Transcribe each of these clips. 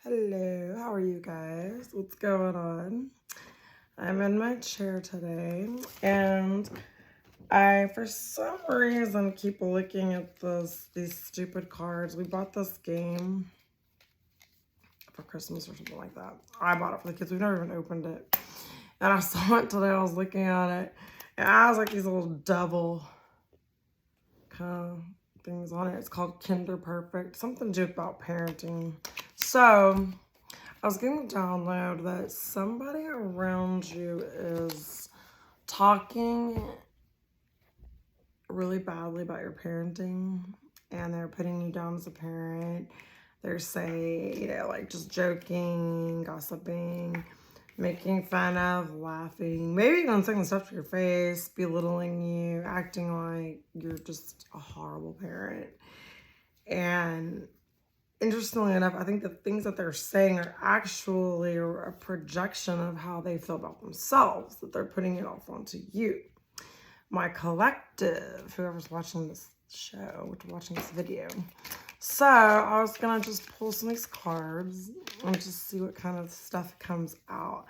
Hello, how are you guys? What's going on? I'm in my chair today and I, for some reason, keep looking at these stupid cards. We bought this game for Christmas or something like that. I bought it for the kids. We've never even opened it. And I saw it today. I was looking at it and I was like these little devil kind of things on it. It's called Kinder Perfect. Something to do about parenting. So I was getting a download that somebody around you is talking really badly about your parenting and they're putting you down as a parent. They're saying, like just joking, gossiping, making fun of, laughing, maybe even saying stuff to your face, belittling you, acting like you're just a horrible parent. And interestingly enough, I think the things that they're saying are actually a projection of how they feel about themselves, that they're putting it off onto you. My collective, whoever's watching this show, watching this video. So I was gonna just pull some of these cards and just see what kind of stuff comes out.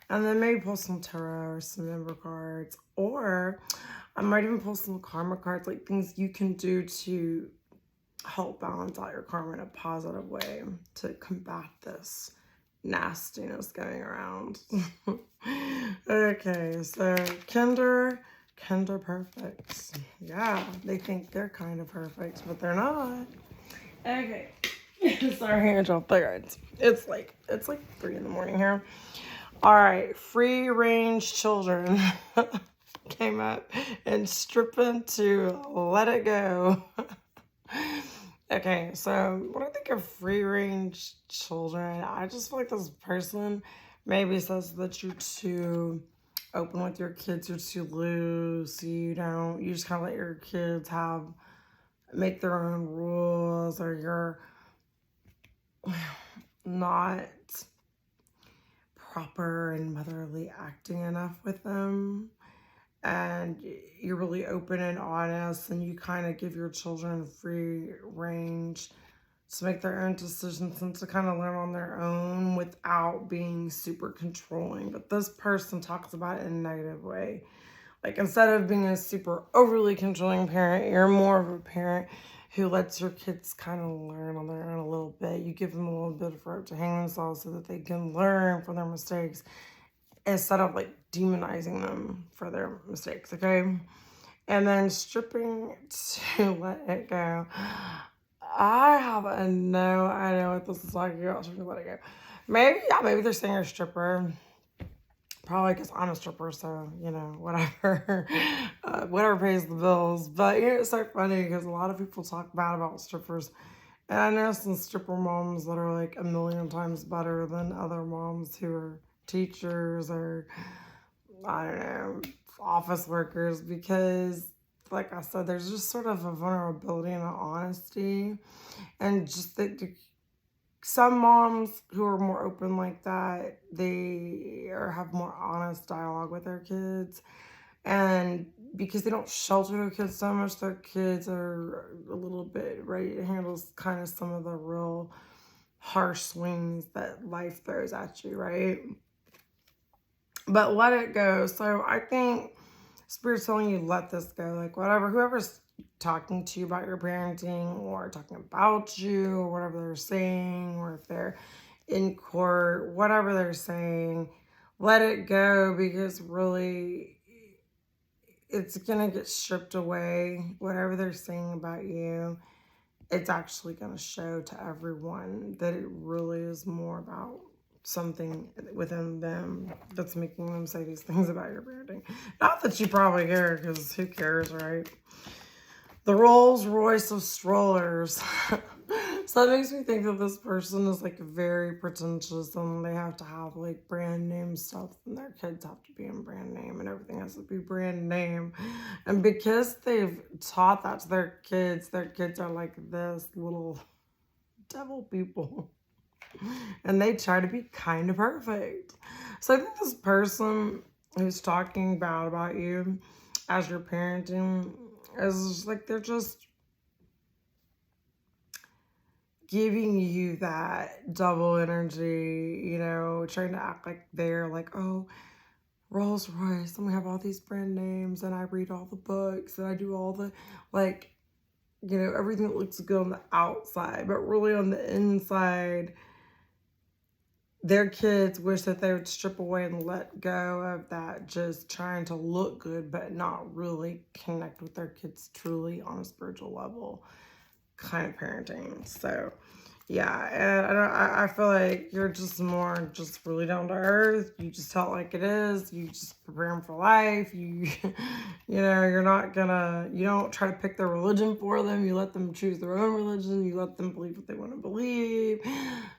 And then maybe pull some tarot or some number cards, or I might even pull some karma cards, like things you can do to help balance out your karma in a positive way to combat this nastiness going around. Okay, so Kinder Perfect. Yeah, they think they're kind of perfect, but they're not. Okay. Sorry, Angel. It's like 3 in the morning here. All right, free range children came up and stripping to let it go. Okay, so when I think of free range children, I just feel like this person maybe says that you're too open with your kids, you're too loose, you just kind of let your kids make their own rules, or you're not proper and motherly acting enough with them. And you're really open and honest, and you kind of give your children free range to make their own decisions and to kind of learn on their own without being super controlling. But this person talks about it in a negative way. Like, instead of being a super overly controlling parent, you're more of a parent who lets your kids kind of learn on their own a little bit. You give them a little bit of rope to hang themselves so that they can learn from their mistakes instead of like demonizing them for their mistakes, okay? And then stripping to let it go. I have no idea what this is talking about. Stripping to let it go. Maybe they're saying you're a stripper. Probably because I'm a stripper, so, whatever. Whatever pays the bills. But, it's so funny because a lot of people talk bad about strippers. And I know some stripper moms that are like a million times better than other moms who are teachers or, I don't know, office workers, because, like I said, there's just sort of a vulnerability and an honesty. And just that some moms who are more open like that, they have more honest dialogue with their kids. And because they don't shelter their kids so much, their kids are a little bit ready to handle kind of some of the real harsh swings that life throws at you, right? But let it go. So I think Spirit's telling you, let this go. Like, whatever, whoever's talking to you about your parenting or talking about you or whatever they're saying, or if they're in court, whatever they're saying, let it go, because really it's gonna get stripped away. Whatever they're saying about you, it's actually gonna show to everyone that it really is more about something within them that's making them say these things about your parenting. Not that you probably care, because who cares, right? The Rolls Royce of strollers. So that makes me think that this person is like very pretentious, and they have to have like brand name stuff, and their kids have to be in brand name, and everything has to be brand name. And because they've taught that to their kids are like this little devil people. And they try to be kind of perfect. So I think this person who's talking bad about you as you're parenting is just like, giving you that double energy, you know, trying to act like they're like, oh, Rolls Royce, and we have all these brand names, and I read all the books, and I do all the, like, you know, everything that looks good on the outside, but really on the inside, their kids wish that they would strip away and let go of that just trying to look good, but not really connect with their kids truly on a spiritual level kind of parenting. So yeah, and I feel like you're just more just really down to earth. You just tell it like it is. You just prepare them for life. You you know, you don't try to pick their religion for them. You let them choose their own religion. You let them believe what they want to believe.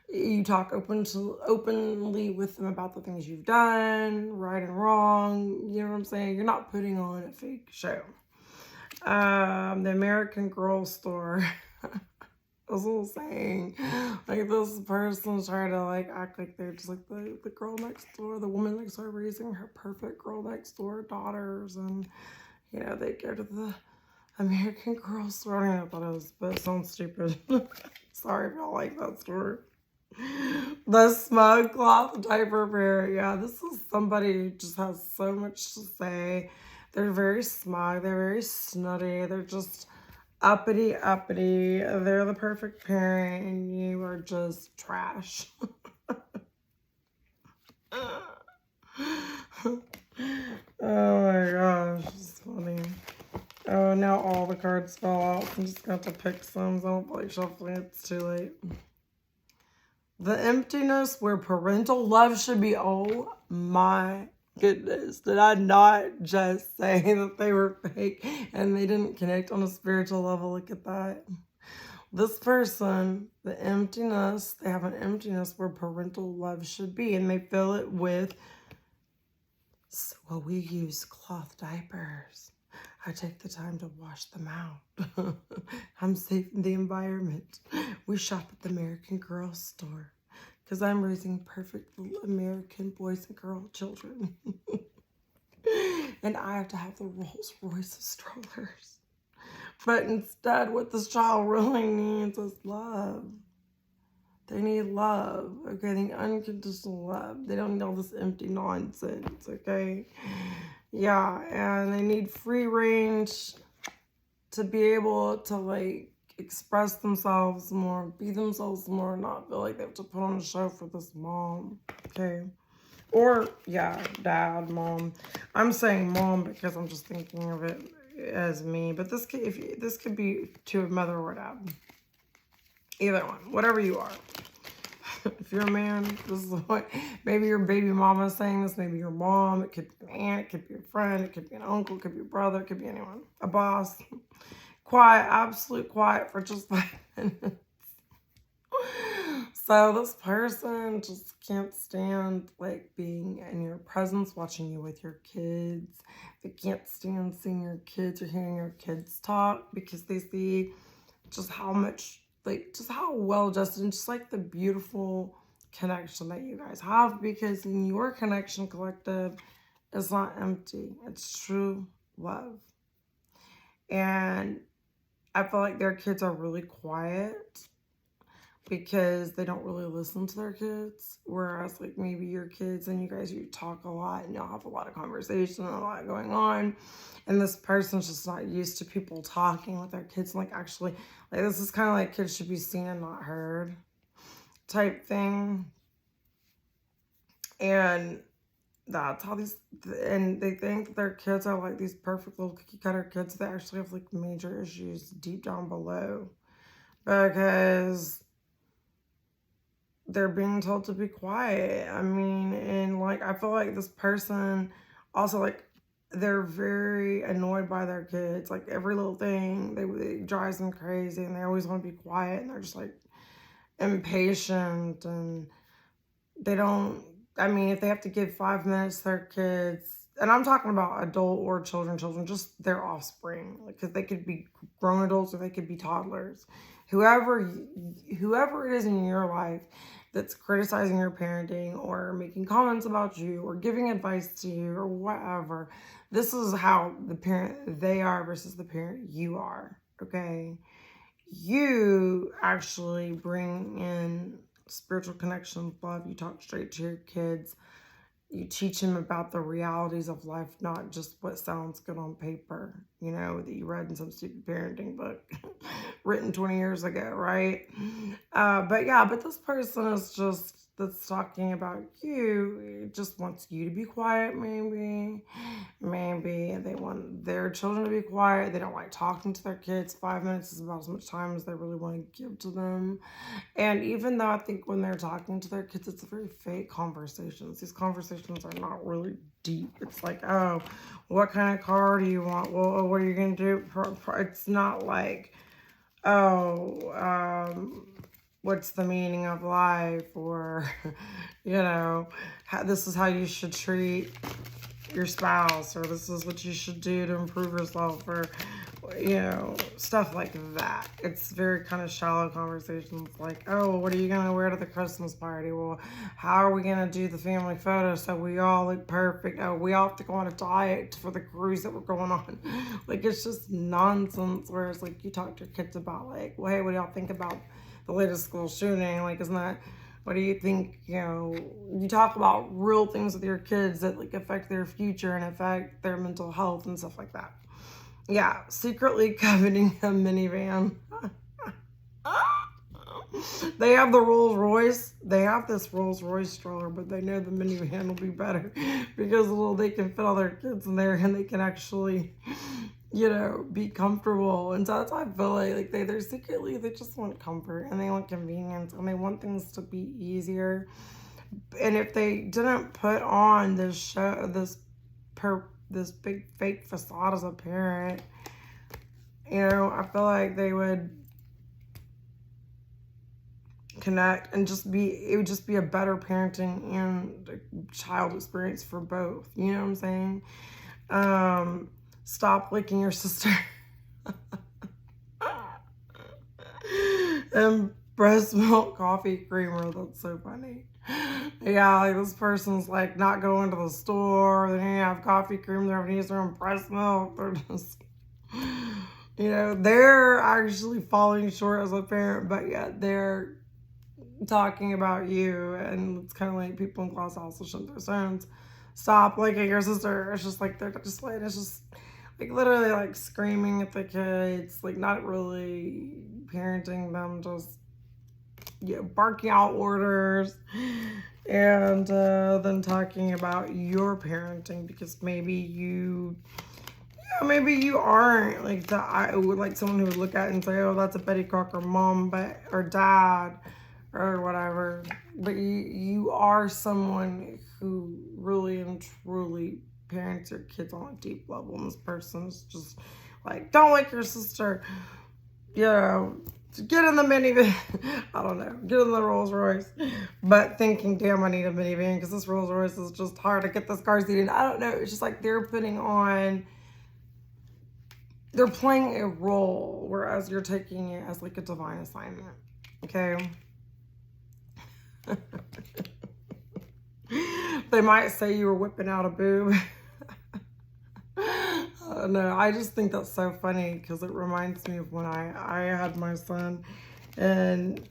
You talk openly with them about the things you've done, right and wrong. You know what I'm saying? You're not putting on a fake show. The American Girl store. This little saying, like, this person's trying to like act like they're just like the girl next door, the woman next door raising her perfect girl next door daughters, and you know, they go to the American Girl store. I don't know what that is, but it sounds stupid. Sorry if y'all like that store. The smug cloth diaper bear. Yeah, this is somebody who just has so much to say. They're very smug. They're very snotty. They're just uppity. They're the perfect parent, and you are just trash. Oh my gosh, it's funny. Oh, now all the cards fell out. I'm just going to have to pick some. I don't feel like shuffling. It's too late. The emptiness where parental love should be. Oh my goodness. Did I not just say that they were fake and they didn't connect on a spiritual level? Look at that. This person, the emptiness, they have an emptiness where parental love should be, and they fill it with, so, well, we use cloth diapers. I take the time to wash them out. I'm safe in the environment. We shop at the American Girl store because I'm raising perfect little American boys and girl children. And I have to have the Rolls Royce of strollers. But instead, what this child really needs is love. They need love, okay? They need unconditional love. They don't need all this empty nonsense, okay? Yeah, and they need free range to be able to, like, express themselves more, be themselves more, not feel like they have to put on a show for this mom, okay? Or, yeah, dad, mom. I'm saying mom because I'm just thinking of it as me, but this could be to a mother or a dad. Either one, whatever you are. If you're a man, this is what, maybe your baby mama is saying this, maybe your mom, it could be an aunt, it could be a friend, it could be an uncle, it could be a brother, it could be anyone, a boss. Quiet, absolute quiet for just 5 minutes. So this person just can't stand like being in your presence, watching you with your kids. They can't stand seeing your kids or hearing your kids talk because they see just how much, like, just how well adjusted and just like the beautiful connection that you guys have, because in your connection collective, it's not empty. It's true love. And I feel like their kids are really quiet because they don't really listen to their kids. Whereas like maybe your kids and you guys, you talk a lot and y'all have a lot of conversation and a lot going on. And this person's just not used to people talking with their kids. Like actually, like this is kind of like kids should be seen and not heard type thing. And that's how and they think that their kids are like these perfect little cookie cutter kids that actually have like major issues deep down below. Because they're being told to be quiet. I mean, and like, I feel like this person also like, they're very annoyed by their kids. Like every little thing, it drives them crazy and they always want to be quiet and they're just like impatient and they don't, I mean, if they have to give 5 minutes to their kids, and I'm talking about adult or children, just their offspring, because they could be grown adults or they could be toddlers. Whoever it is in your life that's criticizing your parenting or making comments about you or giving advice to you or whatever, this is how the parent they are versus the parent you are, okay? you actually bring in spiritual connection, love. You talk straight to your kids. You teach them about the realities of life, not just what sounds good on paper, that you read in some stupid parenting book written 20 years ago, right? But this person is that's talking about you, it just wants you to be quiet, maybe. Maybe they want their children to be quiet. They don't like talking to their kids. 5 minutes is about as much time as they really want to give to them. And even though I think when they're talking to their kids, it's very fake conversations. These conversations are not really deep. It's like, oh, what kind of car do you want? Well, what are you going to do? It's not like, oh, what's the meaning of life? Or, this is how you should treat your spouse, or this is what you should do to improve yourself, or stuff like that. It's very kind of shallow conversations, like, oh, what are you gonna wear to the Christmas party? Well, how are we gonna do the family photo so we all look perfect? Oh, we all have to go on a diet for the cruise that we're going on. Like, it's just nonsense. Whereas, like, you talk to your kids about, like, well, hey, what do y'all think about the latest school shooting? Like, isn't that, what do you think? You talk about real things with your kids that, like, affect their future and affect their mental health and stuff like that. Yeah, secretly coveting a minivan. They have the Rolls Royce. They have this Rolls Royce stroller, but they know the minivan will be better because they can fit all their kids in there and they can actually, be comfortable. And so that's why I feel like they're secretly, they just want comfort and they want convenience and they want things to be easier. And if they didn't put on this show, this big fake facade as a parent, I feel like they would connect and it would just be a better parenting and child experience for both. You know what I'm saying? Stop licking your sister. And breast milk coffee creamer. That's so funny. Yeah, like this person's like not going to the store. They don't have coffee cream. They're having to use their own breast milk. They're just, they're actually falling short as a parent, but yet they're talking about you. And it's kind of like people in class also shouldn't their sons. Stop licking your sister. It's just like they're just like, it's just like literally like screaming at the kids, like not really parenting them, just barking out orders, and then talking about your parenting because maybe you aren't like I would like someone who would look at it and say, oh, that's a Betty Crocker mom, or dad, or whatever. But you are someone who really and truly parents your kids on a deep level, and this person's just like, don't like your sister, get in the minivan. I don't know, get in the Rolls Royce, but thinking, damn, I need a minivan because this Rolls Royce is just hard to get this car seat in. I don't know, it's just like they're playing a role, whereas you're taking it as like a divine assignment. Okay. They might say you were whipping out a boob. No, I just think that's so funny because it reminds me of when I had my son, and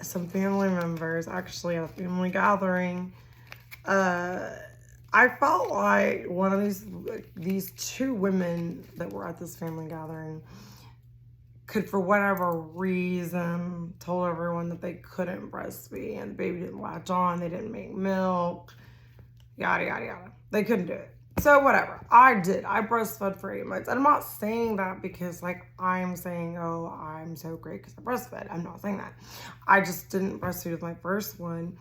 some family members actually at a family gathering. I felt like one of these two women that were at this family gathering could, for whatever reason, told everyone that they couldn't breastfeed and the baby didn't latch on, they didn't make milk, yada, yada, yada. They couldn't do it. So whatever, I did. I breastfed for 8 months. And I'm not saying that because like I'm saying, oh, I'm so great because I breastfed. I'm not saying that. I just didn't breastfeed with my first one.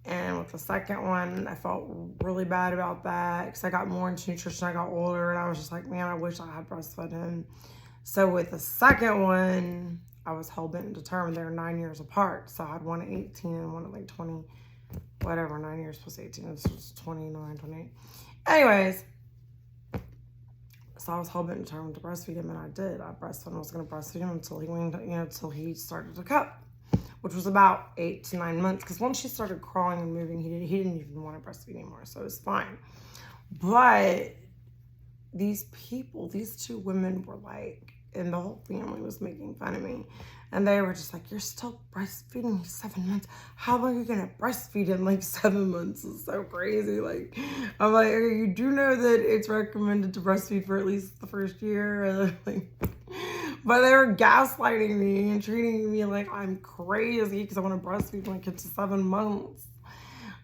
And with the second one, I felt really bad about that because I got more into nutrition. I got older and I was just like, man, I wish I had breastfed him. So with the second one, I was hell-bent and determined. They were 9 years apart. So I had one at 18 and one at like 20, whatever, 9 years plus 18. This was 29, 28. Anyways, so I was hell-bent and determined to breastfeed him, and I did. I breastfed him. I was going to breastfeed him until he went, until he started to cup, which was about 8 to 9 months. Because once she started crawling and moving, he didn't even want to breastfeed anymore. So it was fine. But these two women were like and the whole family was making fun of me. And they were just like, you're still breastfeeding 7 months. How long are you going to breastfeed in like 7 months? It's so crazy. Like, I'm like, okay, you do know that it's recommended to breastfeed for at least the first year. Like, but they were gaslighting me and treating me like I'm crazy because I want to breastfeed my kid to 7 months.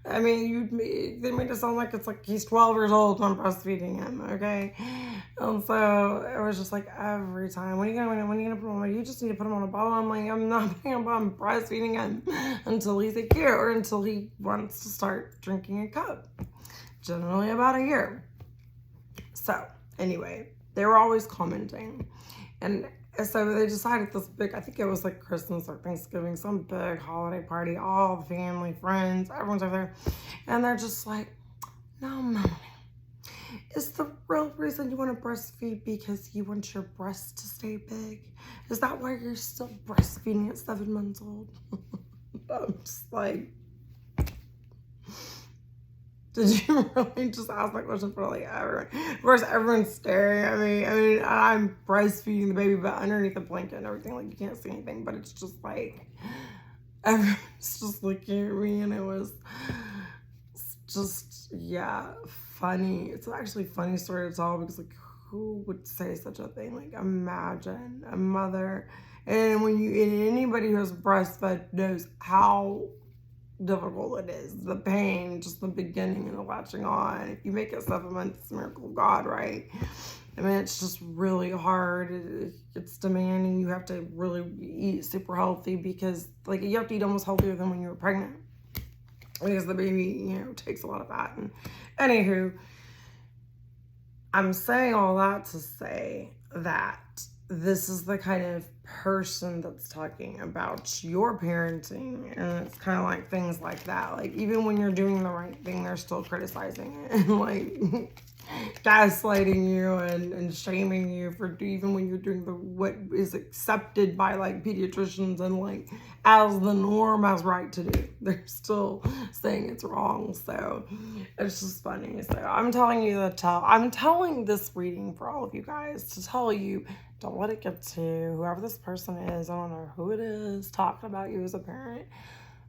I mean, they made it sound like it's like he's 12 years old when I'm breastfeeding him, okay? And so it was just like every time, when are you gonna put him on? You just need to put him on a bottle. I'm like, I'm not putting him on. I'm breastfeeding him until he's a year or until he wants to start drinking a cup. Generally about a year. So anyway, they were always commenting, and so they decided this big, I think it was like Christmas or Thanksgiving, some big holiday party, all the family, friends, everyone's over there. And they're just like, no, Melanie, is the real reason you want to breastfeed because you want your breasts to stay big? Is that why you're still breastfeeding at 7 months old? I'm just like, did you really just ask that question for like everyone? Of course, everyone's staring at me. I mean, I'm breastfeeding the baby, but underneath the blanket and everything, like you can't see anything. But it's just like everyone's just looking at me, and it was just funny. It's actually a funny story to tell because like who would say such a thing? Like imagine a mother, and anybody who has breastfed knows how difficult it is, the pain, just the beginning and the latching on. If you make it 7 months, it's a miracle of God, right? I mean, it's just really hard. It's demanding. You have to really eat super healthy because like you have to eat almost healthier than when you were pregnant because the baby, takes a lot of fat. And anywho, I'm saying all that to say that this is the kind of person that's talking about your parenting, and it's kind of like things like that. Like even when you're doing the right thing, they're still criticizing it and like gaslighting you and shaming you for even when you're doing what is accepted by like pediatricians and like as the norm, as right to do. They're still saying it's wrong. So it's just funny. So I'm telling this reading for all of you guys to tell you, don't let it get to whoever this person is. I don't know who it is talking about you as a parent.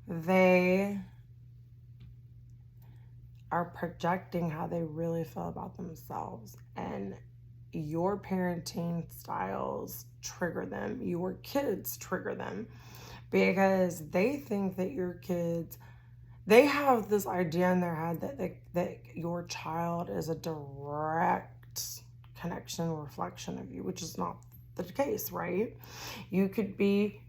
They are projecting how they really feel about themselves, and your parenting styles trigger them. Your kids trigger them because they think that your kids, they have this idea in their head that your child is a direct connection, reflection of you, which is not the case, right? You could be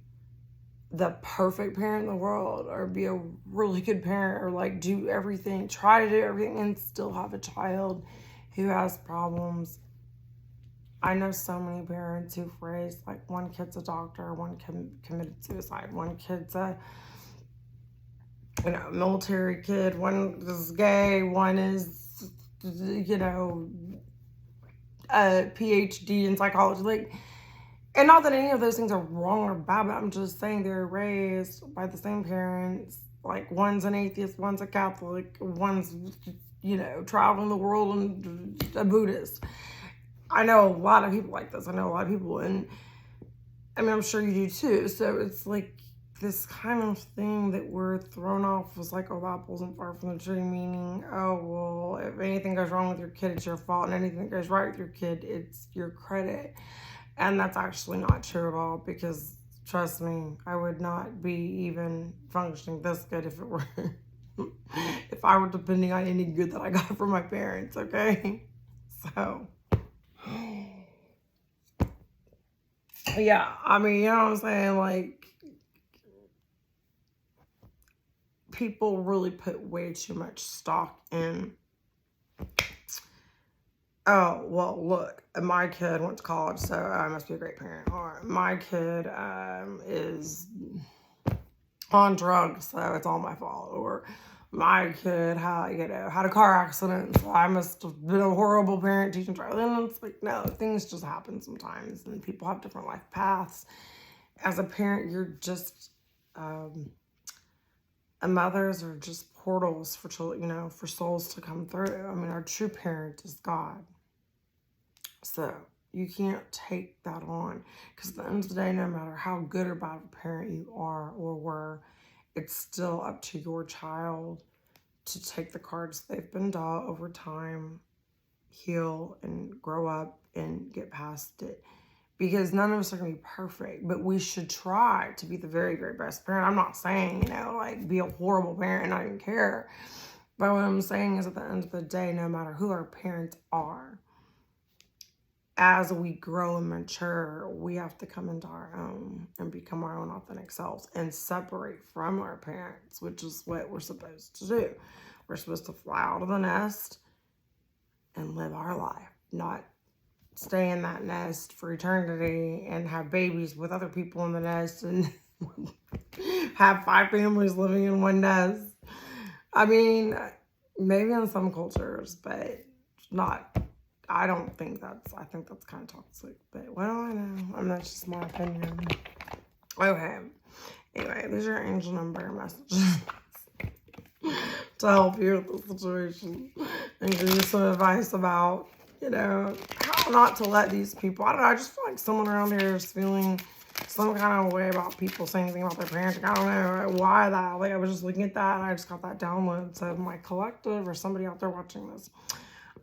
the perfect parent in the world or be a really good parent or like do everything, try to do everything and still have a child who has problems. I know so many parents who've raised like one kid's a doctor, one committed suicide, one kid's a military kid, one is gay, one is a PhD in psychology. Like, and not that any of those things are wrong or bad, but I'm just saying they're raised by the same parents. Like one's an atheist, one's a Catholic, one's, traveling the world and a Buddhist. I know a lot of people like this. I know a lot of people, and I mean, I'm sure you do too. So it's like this kind of thing that we're thrown off was like, oh, the apple isn't far from the tree, meaning, oh, well, if anything goes wrong with your kid, it's your fault, and anything that goes right with your kid, it's your credit. And that's actually not true at all because, trust me, I would not be even functioning this good if it were, if I were depending on any good that I got from my parents, okay? So, yeah, I mean, you know what I'm saying? Like, people really put way too much stock in, oh, well, look, my kid went to college, so I must be a great parent. Or my kid is on drugs, so it's all my fault. Or my kid had a car accident, so I must have been a horrible parent teaching drugs. And it's like, no, things just happen sometimes, and people have different life paths. As a parent, you're just, mothers are just portals for children, for souls to come through. I mean, our true parent is God. So You can't take that on. Because at the end of the day, no matter how good or bad of a parent you are or were, it's still up to your child to take the cards they've been dealt over time, heal and grow up and get past it. Because none of us are going to be perfect, but we should try to be the very, very best parent. I'm not saying, like be a horrible parent and not even care. But what I'm saying is at the end of the day, no matter who our parents are, as we grow and mature, we have to come into our own and become our own authentic selves and separate from our parents, which is what we're supposed to do. We're supposed to fly out of the nest and live our life, not stay in that nest for eternity and have babies with other people in the nest and have 5 families living in one nest. I mean, maybe in some cultures, but not. I think that's kind of toxic, but what do I know? I mean, that's just my opinion. Okay. Anyway, these are angel number messages to help you with the situation and give you some advice about, how not to let these people, I don't know, I just feel like someone around here is feeling some kind of way about people saying anything about their parenting. I don't know why that. Like, I was just looking at that and I just got that download. So my collective or somebody out there watching this,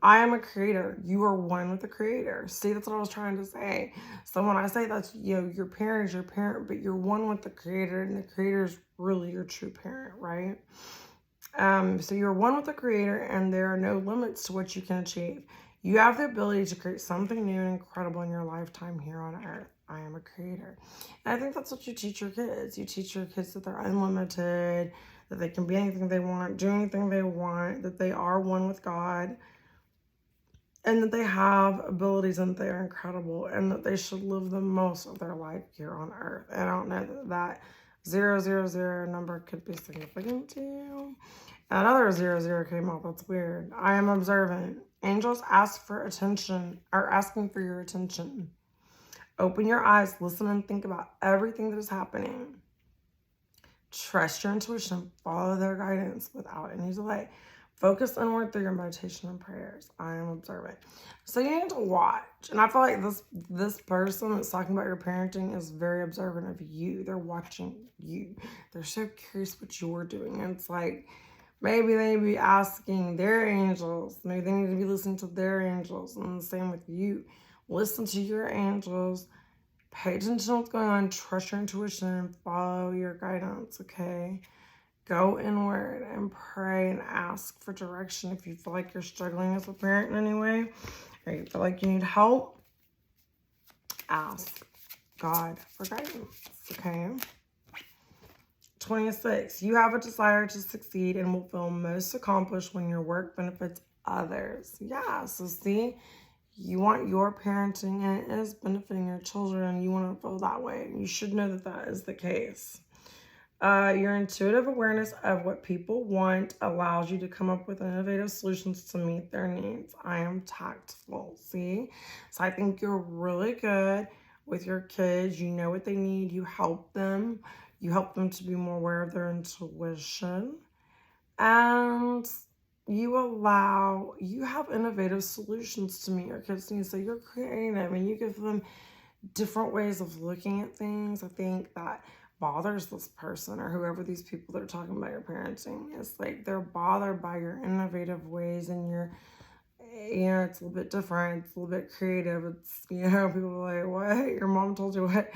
I am a creator. You are one with the creator. See, that's what I was trying to say. So when I say that's, your parent is your parent, but you're one with the creator, and the creator is really your true parent, right? So you're one with the creator, and there are no limits to what you can achieve. You have the ability to create something new and incredible in your lifetime here on earth. I am a creator. And I think that's what you teach your kids. You teach your kids that they're unlimited, that they can be anything they want, do anything they want, that they are one with God, and that they have abilities and they are incredible, and that they should live the most of their life here on earth. And I don't know that 000 number could be significant to you. Another 00 came out. That's weird. I am observant. Angels ask for attention, are asking for your attention. Open your eyes, listen, and think about everything that is happening. Trust your intuition, follow their guidance without any delay. Focus inward through your meditation and prayers. I am observant. So you need to watch. And I feel like this person that's talking about your parenting is very observant of you. They're watching you. They're so curious what you're doing. And it's like, maybe they be asking their angels. Maybe they need to be listening to their angels. And the same with you. Listen to your angels. Pay attention to what's going on. Trust your intuition and follow your guidance, okay? Go inward and pray and ask for direction if you feel like you're struggling as a parent in any way, or you feel like you need help. Ask God for guidance, okay? 26, you have a desire to succeed and will feel most accomplished when your work benefits others. Yeah, so see, you want your parenting and it is benefiting your children. You want to feel that way. You should know that that is the case. Your intuitive awareness of what people want allows you to come up with innovative solutions to meet their needs. I am tactful, see? So I think you're really good with your kids. You know what they need. You help them. You help them to be more aware of their intuition. And you have innovative solutions to meet your kids' needs. So you're creative and you give them different ways of looking at things. I think that bothers this person or whoever these people that are talking about your parenting. It's like they're bothered by your innovative ways and your, it's a little bit different. It's a little bit creative. It's, people are like, what? Your mom told you what?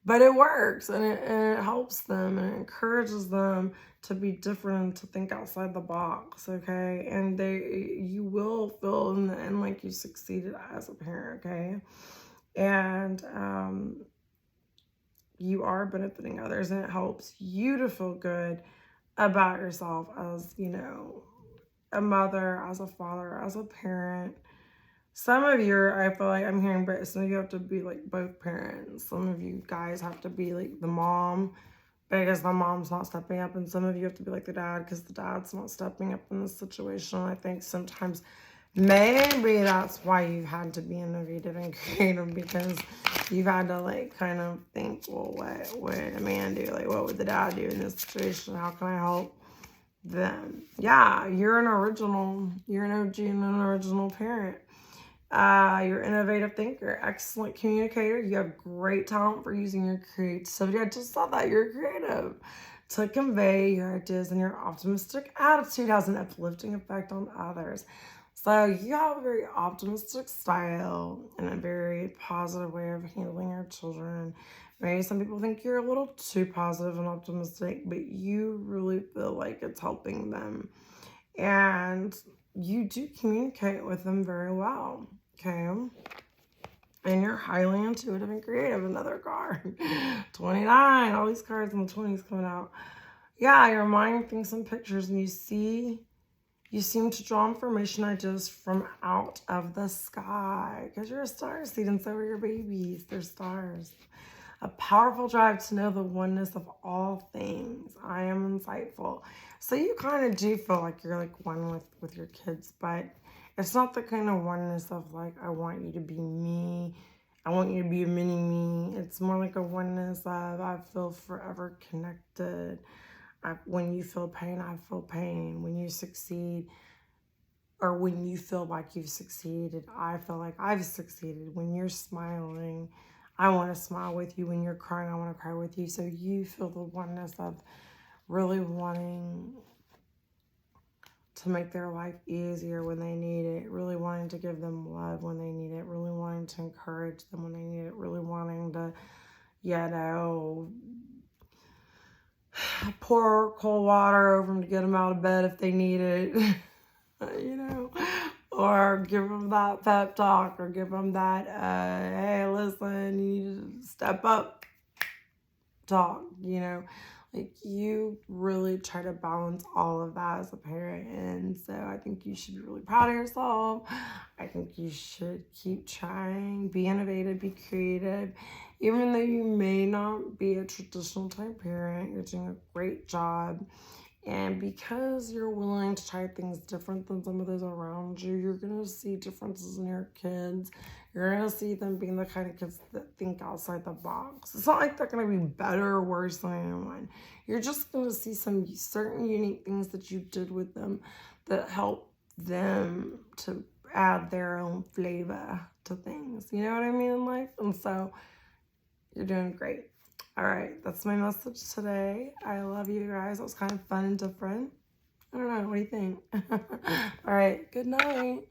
But it works and it helps them and it encourages them to be different and to think outside the box, okay? And you will feel in the end like you succeeded as a parent, okay? And you are benefiting others and it helps you to feel good about yourself as, a mother, as a father, as a parent. Some of you, I feel like I'm hearing, but some of you have to be like both parents. Some of you guys have to be like the mom because the mom's not stepping up. And some of you have to be like the dad because the dad's not stepping up in this situation. I think sometimes maybe that's why you've had to be innovative and creative, because you've had to like kind of think, well, what would a man do? Like, what would the dad do in this situation? How can I help them? Yeah, you're an OG and an original parent. You're an innovative thinker, excellent communicator. You have great talent for using your creativity. I just saw that you're creative to convey your ideas, and your optimistic attitude has an uplifting effect on others. So you have a very optimistic style and a very positive way of handling your children. Maybe some people think you're a little too positive and optimistic, but you really feel like it's helping them. And you do communicate with them very well, okay? And you're highly intuitive and creative. Another card. 29. All these cards in the 20s coming out. Yeah, your mind thinks in pictures, and you seem to draw information ideas from out of the sky because you're a star seed, and so are your babies. They're stars. A powerful drive to know the oneness of all things. I am insightful. So you kind of do feel like you're like one with your kids, but it's not the kind of oneness of like, I want you to be me. I want you to be a mini me. It's more like a oneness of I feel forever connected. When you feel pain, I feel pain. When you succeed, or when you feel like you've succeeded, I feel like I've succeeded. When you're smiling, I want to smile with you. When you're crying, I want to cry with you. So you feel the oneness of really wanting to make their life easier when they need it, really wanting to give them love when they need it, really wanting to encourage them when they need it, really wanting to, pour cold water over them to get them out of bed if they need it, or give them that pep talk, or give them that, hey, listen, you need to step up talk, like you really try to balance all of that as a parent. And so I think you should be really proud of yourself. I think you should keep trying, be innovative, be creative. Even though you may not be a traditional type parent, you're doing a great job. And because you're willing to try things different than some of those around you, you're going to see differences in your kids. You're going to see them being the kind of kids that think outside the box. It's not like they're going to be better or worse than anyone. You're just going to see some certain unique things that you did with them that help them to add their own flavor to things. You know what I mean in life? And so you're doing great. All right, that's my message today. I love you guys. It was kind of fun and different. I don't know. What do you think? All right, good night.